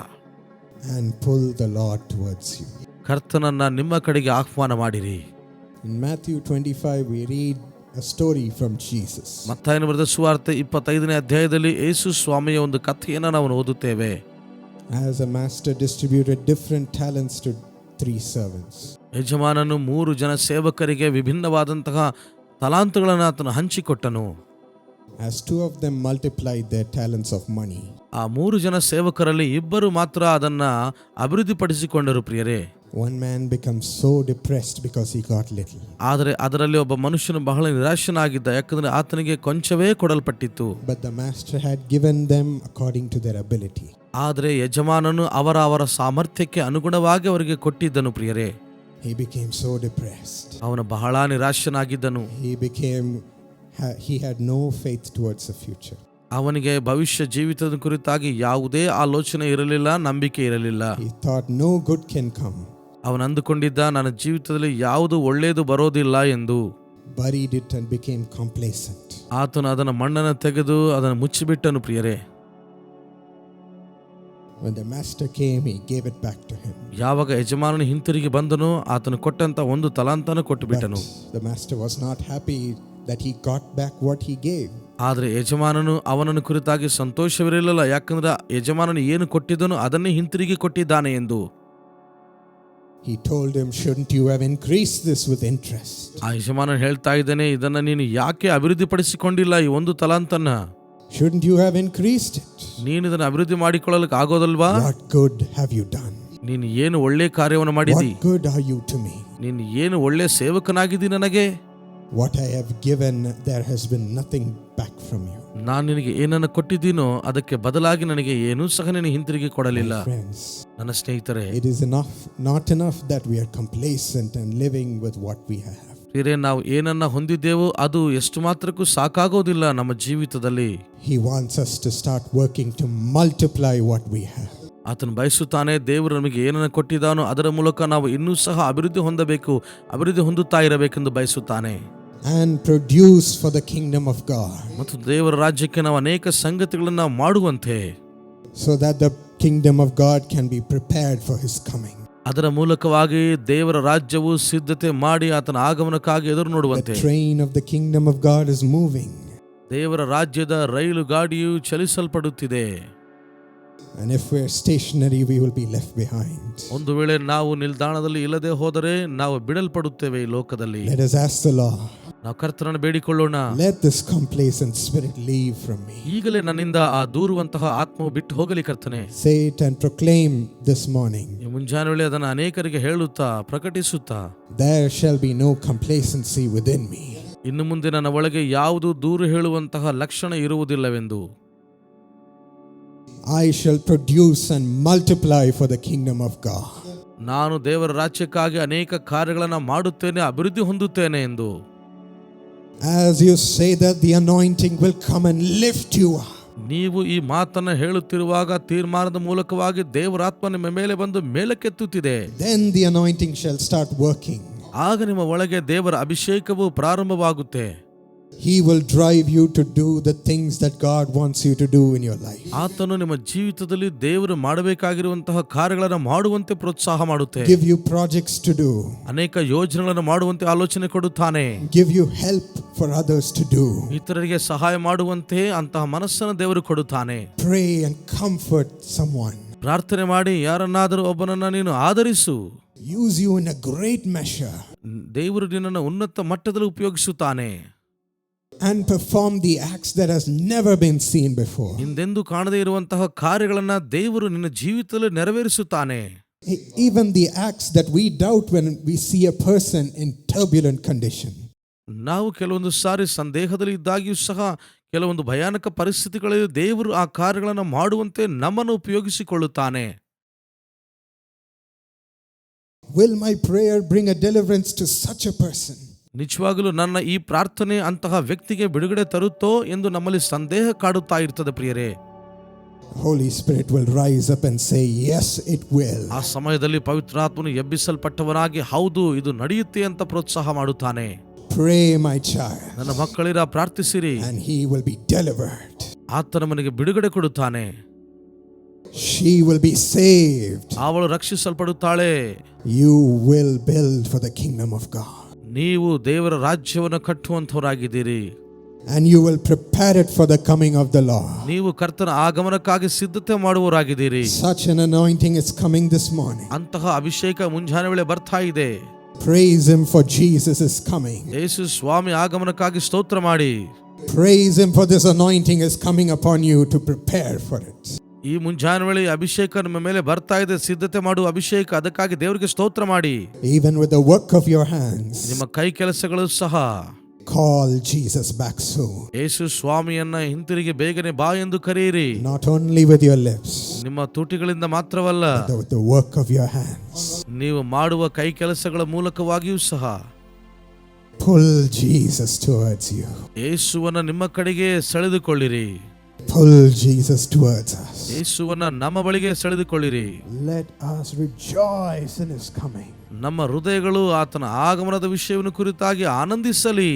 And pull the Lord towards you. ಕರ್ತನನ್ನ ನಿಮ್ಮ ಕಡೆಗೆ ಆಹ್ವಾನ ಮಾಡಿರಿ. In Matthew 25 we read a story from Jesus. ಮತ್ತಾಯನ ಬರೆದ ಸುವಾರ್ತೆ 25ನೇ ಅಧ್ಯಾಯದಲ್ಲಿ ಯೇಸು ಸ್ವಾಮಿಯ ಒಂದು ಕಥೆಯನ್ನು ನಾವು ಓದುತ್ತೇವೆ. As a master distributed different talents to 3 servants. ಯಜಮಾನನು 3 ಜನ ಸೇವಕರಿಗೆ ವಿಭಿನ್ನವಾದಂತಹ ತಲಾಂತುಗಳನ್ನು ಆತನು ಹಂಚಿಕೊಟ್ಟನು. As 2 of them multiplied their talents of money. ಆ 3 ಜನ ಸೇವಕರಲ್ಲಿ 2 ಮಾತ್ರ ಅದನ್ನ ಅಭಿವೃದ್ಧಿಪಡಿಸಿಕೊಂಡರು ಪ್ರಿಯರೇ. One man becomes so depressed because he got little. ಆದರೆ ಅದರಲ್ಲಿ ಒಬ್ಬ ಮನುಷ್ಯನು ಬಹಳ ನಿರಾಶನಾಗಿದ್ದ, ಯಾಕಂದ್ರೆ ಆತನಿಗೆ ಕೊಂಚವೇ ಕೊಡಲ್ಪಟ್ಟಿತ್ತು. But the master had given them according to their ability. ಆದರೆ ಯಜಮಾನನು ಅವರ ಸಾಮರ್ಥ್ಯಕ್ಕೆ ಅನುಗುಣವಾಗಿ ಅವರಿಗೆ ಕೊಟ್ಟಿದ್ದನು ಪ್ರಿಯರೇ. He became so depressed. ಅವನು ಬಹಳ ನಿರಾಶನಾಗಿದ್ದನು. He had no faith towards the future. ಅವನಿಗೆ ಭವಿಷ್ಯ ಜೀವಿತದ ಕುರಿತಾಗಿ ಯಾವುದೇ ಆಲೋಚನೆ ಇರಲಿಲ್ಲ, ನಂಬಿಕೆ ಇರಲಿಲ್ಲ. He thought no good can come. ಅವನು ಅಂದುಕೊಂಡಿದ್ದ ನನ್ನ ಜೀವಿತದಲ್ಲಿ ಯಾವುದು ಒಳ್ಳೆಯದು ಬರೋದಿಲ್ಲ ಎಂದು. Buried it and became complacent. ಆತನು ಅದನ್ನು ಮಣ್ಣನ್ನು ತೆಗೆದು ಅದನ್ನು ಮುಚ್ಚಿಬಿಟ್ಟನು ಪ್ರಿಯರೇ. When the master came, he gave it back to him. ಯಾವಾಗ ಯಜಮಾನನು ಹಿಂತಿರುಗಿ ಬಂದನು, ಆತನು ಕೊಟ್ಟಂತ 1 ತಲಾಂತನ ಕೊಟ್ಟು ಬಿಟ್ಟನು. The master was not happy that he got back what he gave. ಆದರೆ ಯಜಮಾನನು ಅವನನ್ನು ಕುರಿತಾಗಿ ಸಂತೋಷವಿರಲಿಲ್ಲ, ಯಾಕಂದ್ರೆ ಯಜಮಾನನು ಏನು ಕೊಟ್ಟಿದ್ದನು ಅದನ್ನೇ ಹಿಂತಿರುಗಿ ಕೊಟ್ಟಿದ್ದಾನೆ ಎಂದು. He told him, shouldn't you have increased this with interest? ಆ ಯಜಮಾನನು ಹೇಳ್ತಾ ಇದ್ದಾನೆ, ಇದನ್ನ ನೀನು ಯಾಕೆ ಅಭಿವೃದ್ಧಿಪಡಿಸಿಕೊಂಡಿಲ್ಲ ಈ 1 ತಲಾಂತನ್ನ? Shouldn't you have increased it? ನೀನು ಇದನ್ನು ಅಭಿವೃದ್ಧಿ ಮಾಡಿಕೊಳ್ಳಲಿಕ್ಕೆ ಆಗೋದಲ್ವಾ? What good have you done? ನೀನು ಏನು ಒಳ್ಳೆ ಕಾರ್ಯವನ್ನು ಮಾಡಿದಿ, What good are you to me? ನೀನು ಏನು ಒಳ್ಳೆ ಸೇವಕನಾಗಿದ್ದಿ ನನಗೆ. What I have given, there has been nothing back from you. ನಾನು ನಿನಗೆ ಏನನ್ನು ಕೊಟ್ಟಿದ್ದೀನೋ ಅದಕ್ಕೆ ಬದಲಾಗಿ ನನಗೆ ಏನೂ ಸಹ ನೀನು ಹಿಂತಿರುಗಿ ಕೊಡಲಿಲ್ಲ. Friends, ನನ್ನ ಸ್ನೇಹಿತರೆ, it is not enough that we are complacent and living with what we have. ನಾವು ಏನನ್ನ ಹೊಂದಿದ್ದೇವೋ ಅದು ಎಷ್ಟು ಮಾತ್ರಕ್ಕೂ ಸಾಕಾಗೋದಿಲ್ಲ ನಮ್ಮ ಜೀವಿತದಲ್ಲಿ. He wants us to start working to multiply what we have. ಆತನು ಬಯಸುತ್ತಾನೆ, ದೇವರು ನಮಗೆ ಏನನ್ನು ಕೊಟ್ಟಿದ್ದಾನೋ ಅದರ ಮೂಲಕ ನಾವು ಇನ್ನೂ ಸಹ ಅಭಿವೃದ್ಧಿ ಹೊಂದಬೇಕು, ಅಭಿವೃದ್ಧಿ ಹೊಂದುತ್ತಾ ಇರಬೇಕೆಂದು ಬಯಸುತ್ತಾನೆ. And produce for the kingdom of God. ಮತ್ತು ದೇವರ ರಾಜ್ಯಕ್ಕೆ ನಾವು ಅನೇಕ ಸಂಗತಿಗಳನ್ನ ಮಾಡುವಂತೆ, so that the kingdom of God can be prepared for his coming. ಅದರ ಮೂಲಕವಾಗಿ ದೇವರ ರಾಜ್ಯವು ಸಿದ್ಧತೆ ಮಾಡಿ ಆತನ ಆಗಮನಕ್ಕಾಗಿ ಎದುರು ನೋಡುವಂತೆ. The train of the kingdom of God is moving. ದೇವರ ರಾಜ್ಯದ ರೈಲು ಗಾಡಿಯು ಚಲಿಸಲ್ಪಡುತ್ತಿದೆ. And if we're stationary, we will be left behind. ಒಂದು ವೇಳೆ ನಾವು ನಿಲ್ದಾಣದಲ್ಲಿ ಇಲ್ಲದೆ ಹೋದರೆ ನಾವು ಬಿಡಲ್ಪಡುತ್ತೇವೆ ಈ ಲೋಕದಲ್ಲಿ. Let us ask the Lord. ನಾವು ಕರ್ತನನ್ನು ಬೇಡಿಕೊಳ್ಳೋಣ, Let this complacent spirit leave from me. ಈಗಲೇ ನನ್ನಿಂದ ಆ ದೂರುವಂತಹ ಆತ್ಮವು ಬಿಟ್ಟು ಹೋಗಲಿ ಕರ್ತನೆ. Say it and proclaim this morning. ಈ ಮುಂಜಾನೆ ವೇಳೆ ಅದನ್ನು ಅನೇಕರಿಗೆ ಹೇಳುತ್ತಾ ಪ್ರಕಟಿಸುತ್ತಾ, There shall be no complacency within me. ಇನ್ನು ಮುಂದೆ ನನ್ನ ಒಳಗೆ ಯಾವುದು ದೂರು ಹೇಳುವಂತಹ ಲಕ್ಷಣ ಇರುವುದಿಲ್ಲವೆಂದು. I shall produce and multiply for the kingdom of God. ನಾನು ದೇವರ ರಾಜ್ಯಕ್ಕಾಗಿ ಅನೇಕ ಕಾರ್ಯಗಳನ್ನು ಮಾಡುತ್ತೇನೆ, ಅಭಿವೃದ್ಧಿ ಹೊಂದುತ್ತೇನೆ ಎಂದು. As you say that, the anointing will come and lift you up. ನೀವು ಈ ಮಾತನ್ನು ಹೇಳುತ್ತಿರುವಾಗ ತೀರ್ಮಾನದ ಮೂಲಕವಾಗಿ ದೇವರಾತ್ಮ ನಿಮ್ಮ ಮೇಲೆ ಬಂದು ಮೇಲಕ್ಕೆತ್ತುತ್ತಿದೆ. Then the anointing shall start working. ಆಗ ನಿಮ್ಮ ಒಳಗೆ ದೇವರ ಅಭಿಷೇಕವು ಪ್ರಾರಂಭವಾಗುತ್ತೆ. He will drive you to do the things that God wants you to do in your life. ಆತನು ನಿಮ್ಮ ಜೀವಿತದಲ್ಲಿ ದೇವರು ಮಾಡಬೇಕಾಗಿರುವಂತಹ ಕಾರ್ಯಗಳನ್ನು ಮಾಡುವಂತೆ ಪ್ರೋತ್ಸಾಹ ಮಾಡುತ್ತೆ. Give you projects to do. ಅನೇಕ ಯೋಜನೆಗಳನ್ನು ಮಾಡುವಂತೆ ಆಲೋಚನೆ ಕೊಡುತ್ತಾನೆ. Give you help for others to do. ಇತರರಿಗೆ ಸಹಾಯ ಮಾಡುವಂತೆ ಅಂತಹ ಮನಸ್ಸನ್ನು ದೇವರು ಕೊಡುತ್ತಾನೆ. Pray and comfort someone. ಪ್ರಾರ್ಥನೆ ಮಾಡಿ ಯಾರನ್ನಾದರೂ ಒಬ್ಬನನ್ನ ನೀನು ಆದರಿಸು. Use you in a great measure. ದೇವರು ನಿನ್ನನ್ನು ಉನ್ನತ ಮಟ್ಟದಲ್ಲಿ ಉಪಯೋಗಿಸುತ್ತಾನೆ. And perform the acts that has never been seen before. ಹಿಂದೆಂದೂ ಕಾಣದೇ ಇರುವಂತಹ ಕಾರ್ಯಗಳನ್ನ ದೇವರು ನಿನ್ನ ಜೀವಿತದಲ್ಲಿ ನೆರವೇರಿಸುತ್ತಾನೆ. Even the acts that we doubt when we see a person in turbulent condition. ನಾವು ಕೆಲವೊಂದು ಸಾರಿ ಸಂದೇಹದಲ್ಲಿ ಇದ್ದಾಗಿಯೂ ಸಹ ಕೆಲವೊಂದು ಭಯಾನಕ ಪರಿಸ್ಥಿತಿಗಳಲ್ಲಿ ದೇವರು ಆ ಕಾರ್ಯಗಳನ್ನು ಮಾಡುವಂತೆ ನಮ್ಮನ್ನು ಉಪಯೋಗಿಸಿಕೊಳ್ಳುತ್ತಾನೆ. Will my prayer bring a deliverance to such a person? ನಿಜವಾಗಲೂ ನನ್ನ ಈ ಪ್ರಾರ್ಥನೆ ಅಂತಹ ವ್ಯಕ್ತಿಗೆ ಬಿಡುಗಡೆ ತರುತ್ತೋ ಎಂದು ನಮ್ಮಲ್ಲಿ ಸಂದೇಹ ಕಾಡುತ್ತಾ ಇರ್ತದೆ ಪ್ರಿಯರೇ. Holy Spirit will rise up and say, yes, it will. ಆ ಸಮಯದಲ್ಲಿ ಪವಿತ್ರಾತ್ಮನು ಎಬ್ಬಿಸಲ್ಪಟ್ಟವನಾಗಿ ಹೌದು ಇದು ನಡೆಯುತ್ತೆ ಅಂತ ಪ್ರೋತ್ಸಾಹ ಮಾಡುತ್ತಾನೆ. Pray, my child. ನನ್ನ ಮಕ್ಕಳಿರ ಪ್ರಾರ್ಥಿಸಿರಿ, and he will be delivered. ಆತನ ಮನೆಗೆ ಬಿಡುಗಡೆ ಕೊಡುತ್ತಾನೆ. She will be saved. ಅವಳು ರಕ್ಷಿಸಲ್ಪಡುತ್ತಾಳೆ. You will build for the kingdom of God. ನೀವು ದೇವರ ರಾಜ್ಯವನ್ನು ಕಟ್ಟುವಂತವರಾಗಿದ್ದೀರಿ. And you will prepare it for the coming of the Lord. ನೀವು ಕರ್ತನ ಆಗಮನಕ್ಕಾಗಿ ಸಿದ್ಧತೆ ಮಾಡುವವರಾಗಿದ್ದೀರಿ. Such an anointing is coming this morning. ಅಂತಹ ಅಭಿಷೇಕ ಮುಂಜಾನೆ ವೇಳೆ ಬರ್ತಾ ಇದೆ. Praise him for Jesus is coming. ಯೇಸು ಸ್ವಾಮಿ ಆಗಮನಕ್ಕಾಗಿ ಸ್ತೋತ್ರ ಮಾಡಿ. Praise him for this anointing is coming upon you to prepare for it. ಈ ಮುಂಜಾನೆ ವೇಳೆ ಅಭಿಷೇಕ ನಿಮ್ಮ ಮೇಲೆ ಬರ್ತಾ ಇದೆ, ಸಿದ್ಧತೆ ಮಾಡುವ ಅಭಿಷೇಕ. ಅದಕ್ಕಾಗಿ ದೇವರಿಗೆ ಸ್ತೋತ್ರ ಮಾಡಿ. Even with the work of your hands, ನಿಮ್ಮ ಕೈ ಕೆಲಸಗಳು ಸಹ call Jesus back soon. ಯೇಸು ಸ್ವಾಮಿಯನ್ನ ಹಿಂತಿರುಗಿ ಬೇಗನೆ ಬಾ ಎಂದು ಕರೆಯಿರಿ. Not only with your lips, ನಿಮ್ಮ ತುಟಿಗಳಿಂದ ಮಾತ್ರವಲ್ಲ, but with the work of your hands. ನೀವು ಮಾಡುವ ಕೈ ಕೆಲಸಗಳ ಮೂಲಕವಾಗಿಯೂ ಸಹ Pull Jesus towards you. ಯೇಸುವನ್ನ ನಿಮ್ಮ ಕಡೆಗೆ ಸೆಳೆದುಕೊಳ್ಳಿರಿ. Pull Jesus towards us. ಯೇಸುವನ್ನ ನಮ್ಮ ಬಳಿಗೆ ಸೆಳೆದುಕೊಳ್ಳಿರಿ. Let us rejoice in his coming. ನಮ್ಮ ಹೃದಯಗಳು ಆತನ ಆಗಮನದ ವಿಷಯವನ್ನು ಕುರಿತಾಗಿ ಆನಂದಿಸಲಿ.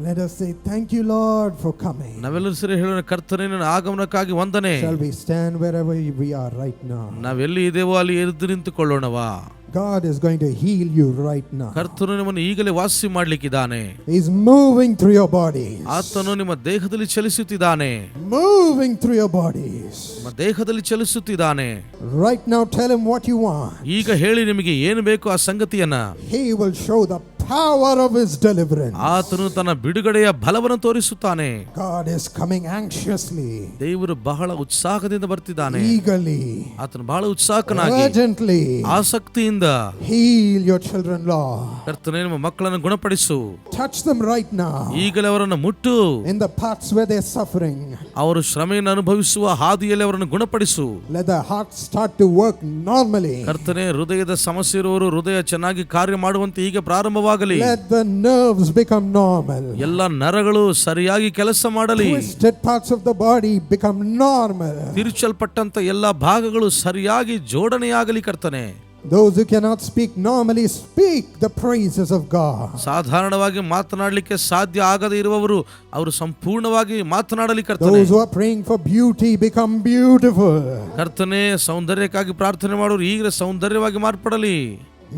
Let us say thank you Lord for coming. ನಾವೆಲ್ಲರೂ ಸೇರಿ ಹೇಳೋಣ, ಕರ್ತನೇ ನಿನ್ನ ಆಗಮನಕ್ಕಾಗಿ ವಂದನೆ. Shall we stand wherever we are right now? ನಾವೆಲ್ಲಿ ಇದೇವೋ ಅಲ್ಲಿ ಎದ್ದು ನಿಂತುಕೊಳ್ಳೋಣವಾ. God is going to heal you right now. ಕರ್ತನು ನಿಮ್ಮನ್ನು ಈಗಲೇ ವಾಸಿ ಮಾಡ್ಲಿಕ್ಕಿದ್ದಾನೆ. He is moving through your bodies. ಆತನು ನಿಮ್ಮ ದೇಹದಲ್ಲಿ ಚಲಿಸುತ್ತಿದ್ದಾನೆ. Moving through your bodies. ನಿಮ್ಮ ದೇಹದಲ್ಲಿ ಚಲಿಸುತ್ತಿದ್ದಾನೆ. Right now tell him what you want. ಈಗ ಹೇಳಿ ನಿಮಗೆ ಏನು ಬೇಕು ಆ ಸಂಗತಿಯನ್ನ. He will show the power of his deliverance. ಆತನು ತನ್ನ ಬಿಡುಗಡೆಯ ಬಲವನ್ನು ತೋರಿಸುತ್ತಾನೆ. God is coming anxiously, ದೇವರು ಬಹಳ ಉತ್ಸಾಹದಿಂದ ಬರ್ತಿದ್ದಾನೆ. eagerly, ಆತನು ಬಹಳ ಉತ್ಸಾಹಕನಾಗಿ urgently. ಆಸಕ್ತಿಯಿಂದ Heal your children, Lord. ಕರ್ತನೇ ನಿಮ್ಮ ಮಕ್ಕಳನ್ನು ಗುಣಪಡಿಸು. Touch them right now ಈಗಲೇ ಅವರನ್ನು ಮುಟ್ಟು. in the parts where they're suffering. ಅವರು ಶ್ರಮೆಯನ್ನು ಅನುಭವಿಸುವ ಹಾದಿಯಲ್ಲಿ ಅವರನ್ನು ಗುಣಪಡಿಸು. Let their hearts start to work normally. ಕರ್ತನೇ ಹೃದಯದ ಸಮಸ್ಯೆ ಇರುವವರು ಹೃದಯ ಚೆನ್ನಾಗಿ ಕಾರ್ಯ ಮಾಡುವಂತೆ ಈಗ ಪ್ರಾರಂಭವಾಗಲಿ. Let the nerves become normal. ಎಲ್ಲ ನರಗಳು ಸರಿಯಾಗಿ ಕೆಲಸ ಮಾಡಲಿ. Twisted parts of the body become normal. ತಿರುಚಲ್ಪಟ್ಟಂತ ಎಲ್ಲ ಭಾಗಗಳು ಸರಿಯಾಗಿ ಜೋಡಣೆಯಾಗಲಿ ಕರ್ತನೆ. Those who cannot speak normally speak the praises of God. ಸಾಧಾರಣವಾಗಿ ಮಾತನಾಡಲಿಕ್ಕೆ ಸಾಧ್ಯ ಆಗದೇ ಇರುವವರು ಅವರು ಸಂಪೂರ್ಣವಾಗಿ ಮಾತನಾಡಲಿ ಕರ್ತನೆ. Those who are praying for beauty become beautiful. ಕರ್ತನೆ ಸೌಂದರ್ಯಕ್ಕಾಗಿ ಪ್ರಾರ್ಥನೆ ಮಾಡೋರು ಈಗಲೇ ಸೌಂದರ್ಯವಾಗಿ ಮಾರ್ಪಡಲಿ.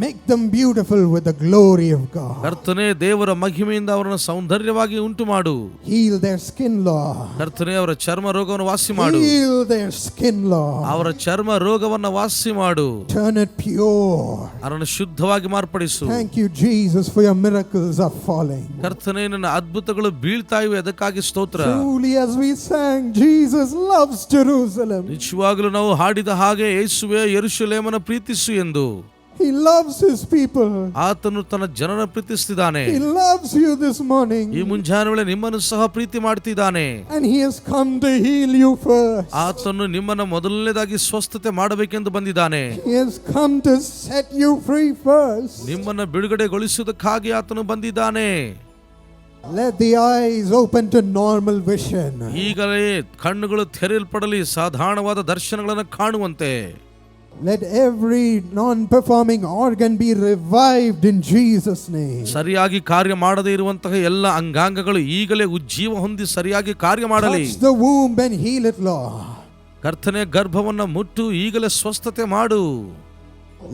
Make them beautiful with the glory of God. ಕರ್ತನೆ ದೇವರ ಮಹಿಮೆಯಿಂದ ಅವರನ್ನು ಸೌಂದರ್ಯವಾಗಿ ಉಂಟು ಮಾಡು. Heal their skin, Lord. ಕರ್ತನೆ ಅವರ ಚರ್ಮ ರೋಗವನ್ನು ವಾಸಿ ಮಾಡು. Heal their skin, Lord. ಅವರ ಚರ್ಮ ರೋಗವನ್ನು ವಾಸಿ ಮಾಡು. Turn it pure. ಅವರನ್ನು ಶುದ್ಧವಾಗಿ ಮಾರ್ಪಡಿಸು. Thank you, Jesus, for your miracles are falling. ಕರ್ತನೆ ನನ್ನ ಅದ್ಭುತಗಳು ಬೀಳ್ತಾ ಇವೆ, ಅದಕ್ಕಾಗಿ ಸ್ತೋತ್ರ. Truly, as we sang, Jesus loves Jerusalem. ನಿಜವಾಗಲೂ ನಾವು ಹಾಡಿದ ಹಾಗೆ ಯೇಸುವೆ ಯೆರೂಸಲೇಮನ್ನು ಪ್ರೀತಿಸು ಎಂದು. He loves his people. ಆತನು ತನ್ನ ಜನರನ್ನು ಪ್ರೀತಿಸುತ್ತಿದ್ದಾನೆ. He loves you this morning. ಈ ಮುಂಜಾನೆ ವೇಳೆ ನಿಮ್ಮನ್ನು ಸಹ ಪ್ರೀತಿ ಮಾಡ್ತಿದ್ದಾನೆ. And he has come to heal you first. ಆತನು ನಿಮ್ಮನ್ನು ಮೊದಲನೇದಾಗಿ ಸ್ವಸ್ಥತೆ ಮಾಡಬೇಕೆಂದು ಬಂದಿದ್ದಾನೆ. He has come to set you free first. ನಿಮ್ಮನ್ನು ಬಿಡುಗಡೆಗೊಳಿಸುವುದಕ್ಕಾಗಿ ಆತನು ಬಂದಿದ್ದಾನೆ. Let the eyes open to normal vision. ಈಗಲೇ ಕಣ್ಣುಗಳು ತೆರೆಯಲ್ಪಡಲಿ, ಸಾಧಾರಣವಾದ ದರ್ಶನಗಳನ್ನು ಕಾಣುವಂತೆ. Let every non-performing organ be revived in Jesus' name. ಸರಿಯಾಗಿ ಕಾರ್ಯ ಮಾಡದೇ ಇರುವಂತಹ ಎಲ್ಲ ಅಂಗಾಂಗಗಳು ಈಗಲೇ ಉಜ್ಜೀವ ಹೊಂದಿ ಸರಿಯಾಗಿ ಕಾರ್ಯ ಮಾಡಲಿ. Touch the womb and heal it, Lord. ಕರ್ತನೆ ಗರ್ಭವನ್ನು ಮುಟ್ಟು ಈಗಲೇ ಸ್ವಸ್ಥತೆ ಮಾಡು.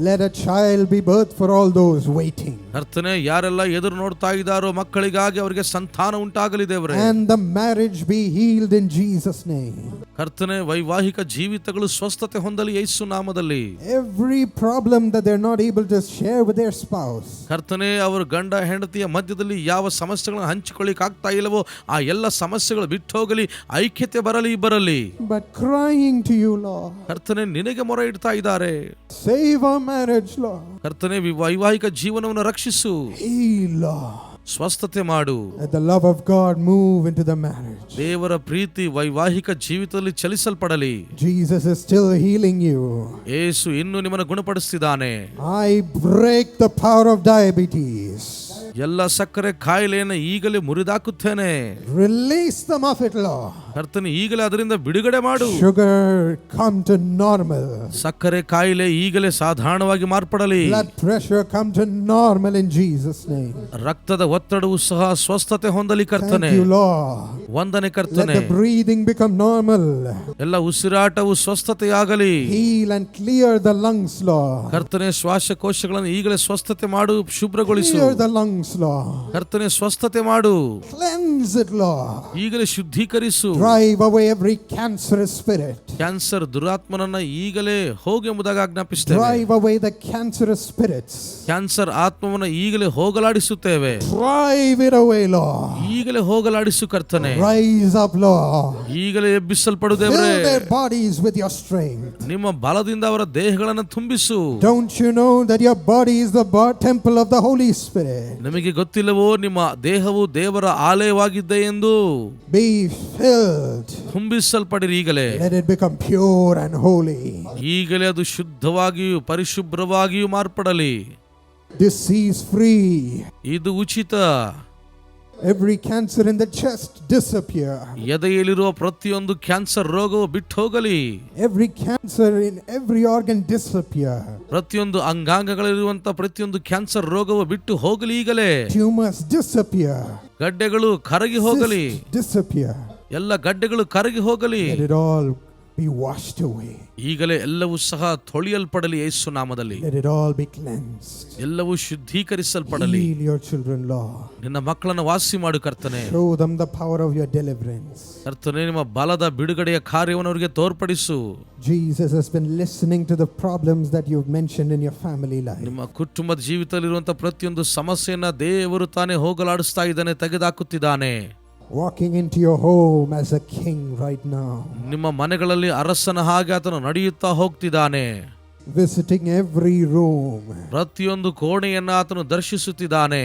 Let a child be birthed for all those waiting. ಕರ್ತನೆ ಯಾರೆಲ್ಲ ಎದುರು ನೋಡ್ತಾ ಇದ್ದಾರೋ ಮಕ್ಕಳಿಗಾಗಿ ಅವರಿಗೆ ಸಂತಾನ ಉಂಟಾಗಲಿ ದೇವರೇ. And the marriage be healed in Jesus' name. ಕರ್ತನೆ ವೈವಾಹಿಕ ಜೀವಿತಗಳು ಸ್ವಸ್ಥತೆ ಹೊಂದಲಿ ಯೇಸು ನಾಮದಲ್ಲಿ. Every problem that they're not able to share with their spouse. ಕರ್ತನೆ ಅವರು ಗಂಡ ಹೆಂಡತಿಯ ಮಧ್ಯದಲ್ಲಿ ಯಾವ ಸಮಸ್ಯೆಗಳನ್ನು ಹಂಚಿಕೊಳ್ಳಿಕ್ಕೆ ಆಗ್ತಾ ಇಲ್ಲವೋ ಆ ಎಲ್ಲ ಸಮಸ್ಯೆಗಳು ಬಿಟ್ಟು ಹೋಗಲಿ, ಐಕ್ಯತೆ ಬರಲಿ. But crying to you, Lord. ಕರ್ತನೆ ನಿನಗೆ ಮೊರೆ ಇಡ್ತಾ ಇದ್ದಾರೆ. Save our marriage, Lord. ಕರ್ತನೆ ವೈವಾಹಿಕ ಜೀವನವನ್ನು ರಕ್ಷಿಸು. Heal, Lord. ಸ್ವಸ್ಥತೆ ಮಾಡು. Let the love of God move into the marriage. ದೇವರ ಪ್ರೀತಿ ವೈವಾಹಿಕ ಜೀವಿತದಲ್ಲಿ ಚಲಿಸಲ್ಪಡಲಿ. Jesus is still healing you. ಯೇಸು ಇನ್ನೂ ನಿಮ್ಮನ್ನು ಗುಣಪಡಿಸುತ್ತಿದ್ದಾನೆ. I break the power of diabetes. ಎಲ್ಲ ಸಕ್ಕರೆ ಕಾಯಿಲೆಯನ್ನು ಈಗಲೇ ಮುರಿದಾಕುತ್ತೇನೆ. Release them of it, Lord. ಕರ್ತನೆ ಈಗಲೇ ಅದರಿಂದ ಬಿಡುಗಡೆ ಮಾಡು. Sugar come to normal. ಸಕ್ಕರೆ ಕಾಯಿಲೆ ಈಗಲೇ ಸಾಧಾರಣವಾಗಿ ಮಾರ್ಪಡಲಿ. Blood pressure come to normal in Jesus' name. ರಕ್ತದ ಒತ್ತಡವು ಸಹ ಸ್ವಸ್ಥತೆ ಹೊಂದಲಿ ಕರ್ತನೆ. Thank you, Lord. ವಂದನೆ Let ಕರ್ತನೆ. the breathing become normal. ಎಲ್ಲ ಉಸಿರಾಟವು ಸ್ವಸ್ಥತೆಯಾಗಲಿ. Heal and clear the lungs, Lord. ಕರ್ತನೆ ಶ್ವಾಸಕೋಶಗಳನ್ನು ಈಗಲೇ ಸ್ವಸ್ಥತೆ ಮಾಡು, ಶುಭ್ರಗೊಳಿಸು. Clear the lungs, Lord. ಕರ್ತನೆ ಸ್ವಸ್ಥತೆ ಮಾಡು. Cleanse it, Lord. ಈಗಲೇ ಶುದ್ಧೀಕರಿಸು. Drive away every cancerous spirit. Cancer ದುರಾತ್ಮನನ್ನ ಈಗಲೇ ಹೋಗಿ ಎಂಬುದಾಗಿ ಆಜ್ಞಾಪಿಸುತ್ತೇವೆ. Drive away the cancerous spirits. Cancer ಆತ್ಮವನ್ನು ಈಗಲೇ ಹೋಗಲಾಡಿಸುತ್ತೇವೆ. Drive it away, Lord. ಈಗಲೇ ಹೋಗಲಾಡಿಸು ಕರ್ತನೆ. Rise up, Lord. ಈಗಲೇ ಎಬ್ಬಿಸಲ್ಪಡು ದೇವರೇ. Fill their bodies with your strength. ನಿಮ್ಮ ಬಲದಿಂದ ಅವರ ದೇಹಗಳನ್ನು ತುಂಬಿಸು. Don't you know that your body is the temple of the Holy Spirit? ನಿಮಗೆ ಗೊತ್ತಿಲ್ಲವೋ ನಿಮ್ಮ ದೇಹವು ದೇವರ ಆಲಯವಾಗಿದೆ ಎಂದು. Be filled. ತುಂಬಿಸಲ್ಪಡಿರಿ ಈಗಲೇ. Let it become pure and holy. ಈಗಲೇ ಅದು ಶುದ್ಧವಾಗಿಯೂ ಪರಿಶುಭ್ರವಾಗಿಯೂ ಮಾರ್ಪಡಲಿ. Disease free. ಇದು ಉಚಿತ. Every cancer in the chest disappear. ಎದೆಯಲ್ಲಿರುವ ಪ್ರತಿಯೊಂದು ಕ್ಯಾನ್ಸರ್ ರೋಗವು ಬಿಟ್ಟು ಹೋಗಲಿ. Every cancer in every organ disappear. ಪ್ರತಿಯೊಂದು ಅಂಗಾಂಗಗಳಿರುವಂತ ಪ್ರತಿಯೊಂದು ಕ್ಯಾನ್ಸರ್ ರೋಗವು ಬಿಟ್ಟು ಹೋಗಲಿ ಈಗಲೇ. Tumors disappear. ಗಡ್ಡೆಗಳು ಕರಗಿ ಹೋಗಲಿ. Cysts disappear. ಎಲ್ಲ ಗಡ್ಡೆಗಳು ಕರಗಿ ಹೋಗಲಿ. Let it all be washed away. ಈಗಲೇ ಎಲ್ಲವೂ ಸಹ ತೊಳೆಯಲ್ಪಡಲಿ ಯೇಸು ನಾಮದಲ್ಲಿ. Let it all be cleansed. ಎಲ್ಲವೂ ಶುದ್ಧೀಕರಿಸಲ್ಪಡಲಿ. Heal your children, Lord. ನಿನ್ನ ಮಕ್ಕಳನ್ನು ವಾಸಿ ಮಾಡು ಕರ್ತನೆ. Show them the power of your deliverance. ಕರ್ತನೆ, ನಿಮ್ಮ ಬಲದ ಬಿಡುಗಡೆಯ ಕಾರ್ಯವನ್ನು ಅವರಿಗೆ ತೋರ್ಪಡಿಸು. Jesus has been listening to the problems that you've mentioned in your family life. ನಿಮ್ಮ ಕುಟುಂಬದ ಜೀವಿತದಲ್ಲಿರುವಂತಹ ಪ್ರತಿಯೊಂದು ಸಮಸ್ಯೆಯನ್ನ ದೇವರು ತಾನೇ ಹೋಗಲಾಡಿಸ್ತಾ ಇದ್ದಾನೆ, ತೆಗೆದಾಕುತ್ತಿದ್ದಾನೆ. Walking into your home as a king right now. ನಿಮ್ಮ ಮನೆಗಳಲ್ಲಿ ಅರಸನ ಹಾಗೆ ಆತನು ನಡೆಯುತ್ತಾ ಹೋಗ್ತಿದ್ದಾನೆ. Visiting every room. ಪ್ರತಿಯೊಂದು ಕೋಣೆಯನ್ನ ಆತನು ದರ್ಶಿಸುತ್ತಿದ್ದಾನೆ.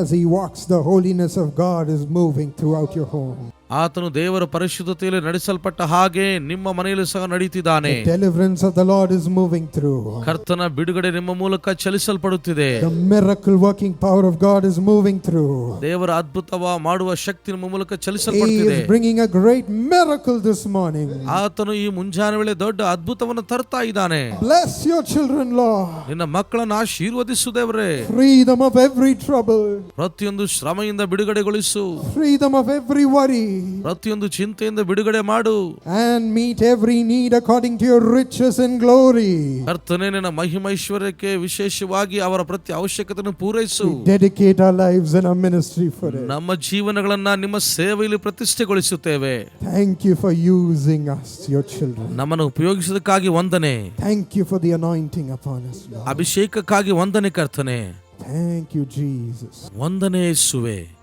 As he walks, the holiness of God is moving throughout your home. ಆತನು ದೇವರ ಪರಿಶುದ್ಧತೆಯಲ್ಲಿ ನಡೆಸಲ್ಪಟ್ಟ ಹಾಗೆ ನಿಮ್ಮ ಮನೆಯಲ್ಲಿ ಸಹ ನಡೀತಿದ್ದಾನೆ. The deliverance of the Lord is moving through. ಕರ್ತನ ಬಿಡುಗಡೆ ನಿಮ್ಮ ಮೂಲಕ ಚಲಿಸಲ್ಪಡುತ್ತಿದೆ. The miracle working power of God is moving through. ದೇವರ ಅದ್ಭುತವ ಮಾಡುವ ಶಕ್ತಿ ನಿಮ್ಮ ಮೂಲಕ He ಚಲಿಸಲ್ಪಡುತ್ತಿದೆ. is bringing a great miracle this morning. ಆತನು ಈ ಮುಂಜಾನೆ ವೇಳೆ ದೊಡ್ಡ ಅದ್ಭುತವನ್ನು ತರ್ತಾ ಇದ್ದಾನೆ. Bless your children, Lord. ನಿನ್ನ ಮಕ್ಕಳನ್ನು ಆಶೀರ್ವದಿಸು ದೇವರೇ. Free them of every trouble. ಪ್ರತಿಯೊಂದು ಶ್ರಮೆಯಿಂದ ಬಿಡುಗಡೆಗೊಳಿಸು. Free them of every worry. ಪ್ರತಿಯೊಂದು ಚಿಂತೆಯಿಂದ ಬಿಡುಗಡೆ ಮಾಡು. And meet every need according to your riches and glory. ಕರ್ತನೇ, ನಿನ್ನ ಮಹಿಮೈಶ್ವರ್ಯಕ್ಕೆ ವಿಶೇಷವಾಗಿ ಅವರ ಪ್ರತಿ ಅವಶ್ಯಕತೆಯನ್ನು ಪೂರೈಸು. We dedicate our lives and our ministry for it. ನಮ್ಮ ಜೀವನಗಳನ್ನ ನಿಮ್ಮ ಸೇವೆಯಲ್ಲಿ ಪ್ರತಿಷ್ಠೆಗೊಳಿಸುತ್ತೇವೆ. Thank you for using us, your children. ನಮ್ಮನ್ನು ಉಪಯೋಗಿಸೋದಕ್ಕಾಗಿ ವಂದನೆ. Thank you for the anointing upon us, Lord. ಅಭಿಷೇಕಕ್ಕಾಗಿ ವಂದನೆ ಕರ್ತನೆ. Thank you, Jesus. ವಂದನೆ ಯೇಸುವೆ.